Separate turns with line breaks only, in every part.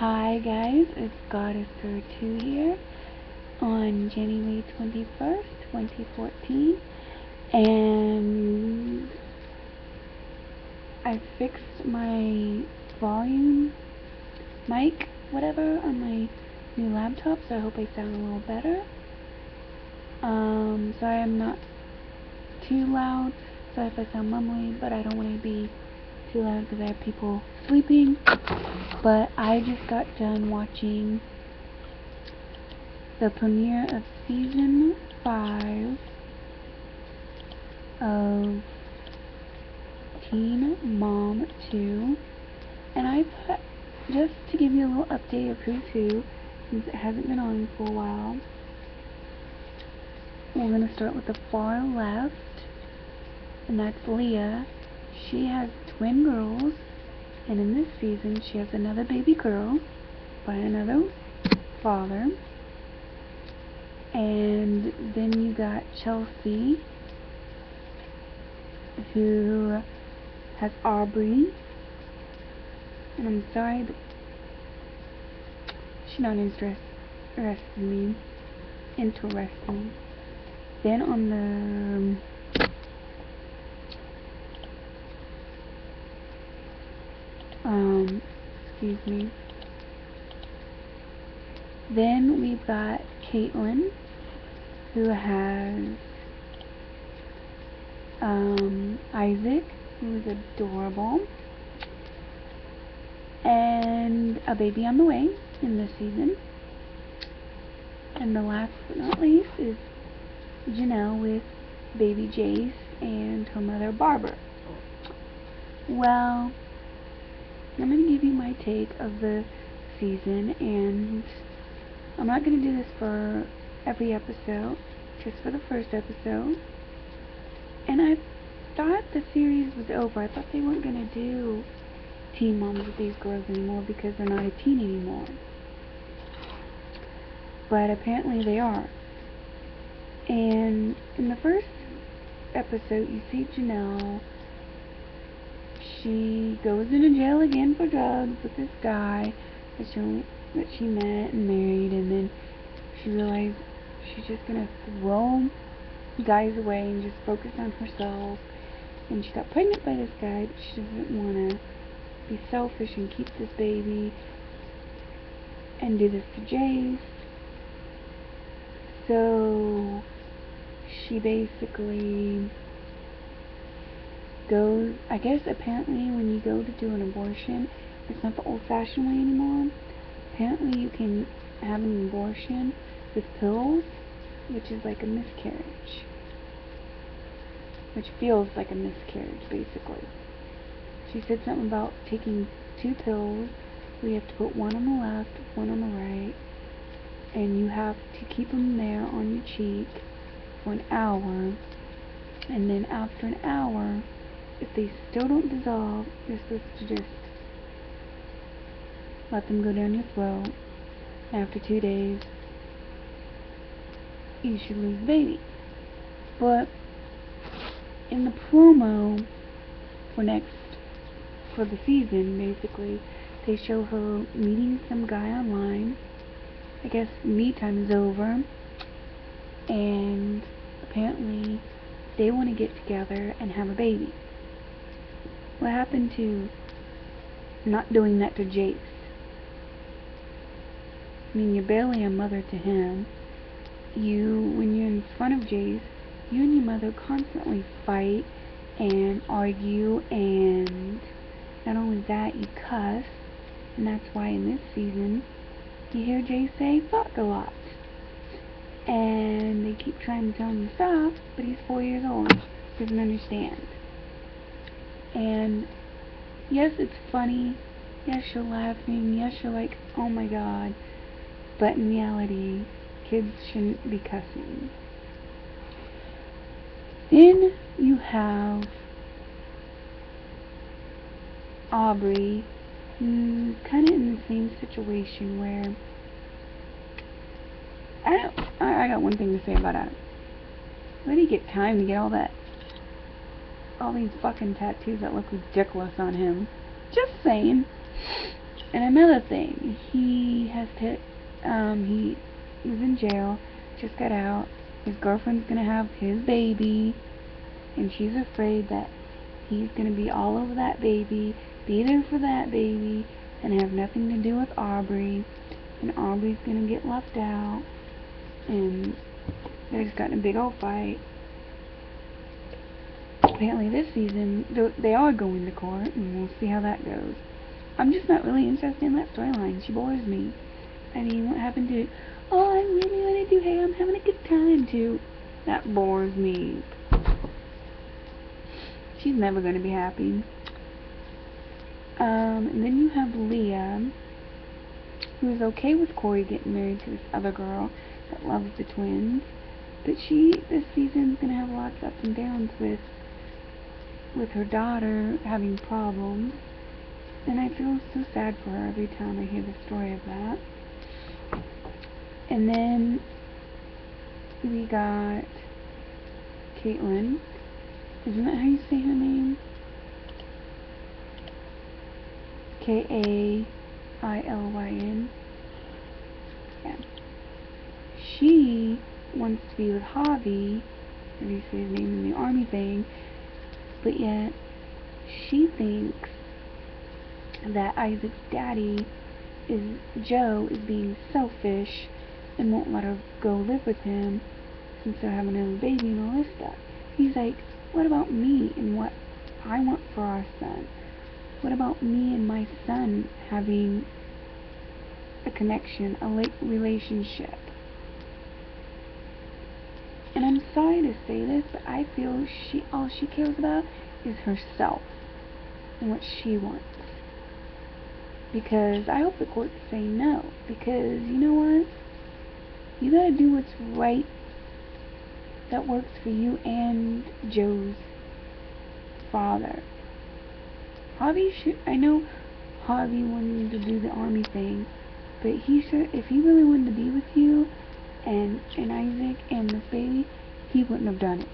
Hi guys, it's Goddess Girl 2 here on January 21st, 2014, and I fixed my volume, mic, whatever, on my new laptop, so I hope I sound a little better. Sorry I'm not too loud, sorry if I sound mumbly, but I don't want to be too loud because I have people sleeping. But I just got done watching the premiere of season 5 of Teen Mom 2, and I thought, just to give you a little update of who's who, since it hasn't been on for a while, we're going to start with the far left, and that's Leah. She has twin girls, and in this season she has another baby girl by another father. And then you got Chelsea, who has Aubrey, and I'm sorry, but she's not interested me. Then on the excuse me. Then we've got Caitlin, who has Isaac, who is adorable, and a baby on the way in this season. And the last but not least is Janelle with baby Jace and her mother Barbara. Well, I'm going to give you my take of the season, and I'm not going to do this for every episode, just for the first episode. And I thought the series was over. I thought they weren't going to do teen moms with these girls anymore because they're not a teen anymore. But apparently they are. And in the first episode, you see Janelle. She goes into jail again for drugs with this guy that she met and married, and then she realized she's just gonna throw guys away and just focus on herself. And she got pregnant by this guy, but she doesn't want to be selfish and keep this baby and do this to Jace. So she basically goes, I guess apparently when you go to do an abortion, it's not the old-fashioned way anymore. Apparently you can have an abortion with pills, which is like a miscarriage. Which feels like a miscarriage, basically. She said something about taking 2 pills, where you have to put one on the left, one on the right, and you have to keep them there on your cheek for an hour, and then after an hour, if they still don't dissolve, you're supposed to just let them go down your throat. After 2 days, you should lose the baby. But in the promo for the season, basically, they show her meeting some guy online. I guess meet time is over, and apparently they want to get together and have a baby. What happened to not doing that to Jace? I mean, you're barely a mother to him. When you're in front of Jace, you and your mother constantly fight and argue, and not only that, you cuss, and that's why in this season you hear Jace say fuck a lot. And they keep trying to tell him to stop, but he's 4 years old, doesn't understand. And yes, it's funny, yes, you're laughing, yes, you're like, oh my god, but in reality, kids shouldn't be cussing. Then you have Aubrey, who's kind of in the same situation where, I got one thing to say about Adam. Where do you get time to get all these fucking tattoos that look ridiculous on him? Just saying. And another thing, he was in jail, just got out. His girlfriend's gonna have his baby, and she's afraid that he's gonna be all over that baby, be there for that baby, and have nothing to do with Aubrey. And Aubrey's gonna get left out, and they just got in a big old fight. Apparently this season, they are going to court, and we'll see how that goes. I'm just not really interested in that storyline. She bores me. I mean, what happened to, oh, I really want to do, hey, I'm having a good time, too. That bores me. She's never going to be happy. And then you have Leah, who is okay with Corey getting married to this other girl that loves the twins. But this season's going to have lots of ups and downs with her daughter having problems. And I feel so sad for her every time I hear the story of that. And then we got Caitlyn. Isn't that how you say her name? Kailyn. Yeah. She wants to be with Javi, or you say his name in the army thing, but yet she thinks that Isaac's daddy, Joe, is being selfish and won't let her go live with him since they're having another baby and all this stuff. He's like, what about me and what I want for our son? What about me and my son having a connection, a relationship? And I'm sorry to say this, but I feel all she cares about is herself and what she wants. Because I hope the courts say no. Because you know what? You gotta do what's right that works for you and Joe's father. I know Javi wanted to do the army thing, but if he really wanted to be with you and Isaac and this baby, he wouldn't have done it.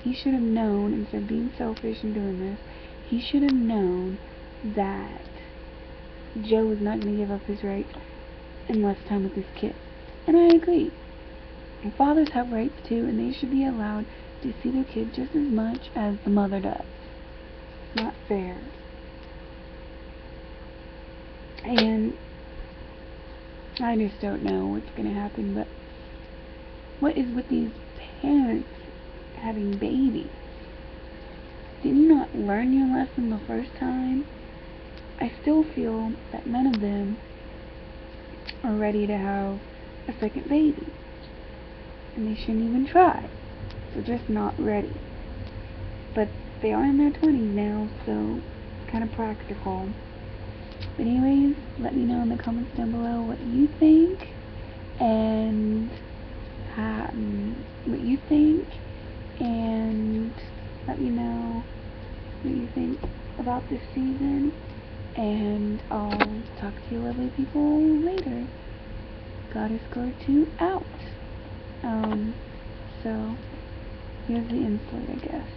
He should have known, instead of being selfish and doing this, he should have known that Joe was not going to give up his rights in less time with his kid. And I agree. And fathers have rights too, and they should be allowed to see their kid just as much as the mother does. It's not fair. And I just don't know what's going to happen, but what is with these parents having babies? Did you not learn your lesson the first time? I still feel that none of them are ready to have a second baby. And they shouldn't even try. They're just not ready. But they are in their 20s now, so it's kind of practical. But anyways, let me know in the comments down below what you think. And let me know what you think about this season. And I'll talk to you lovely people later. Goddess Girl 2 out. So here's the insert, I guess.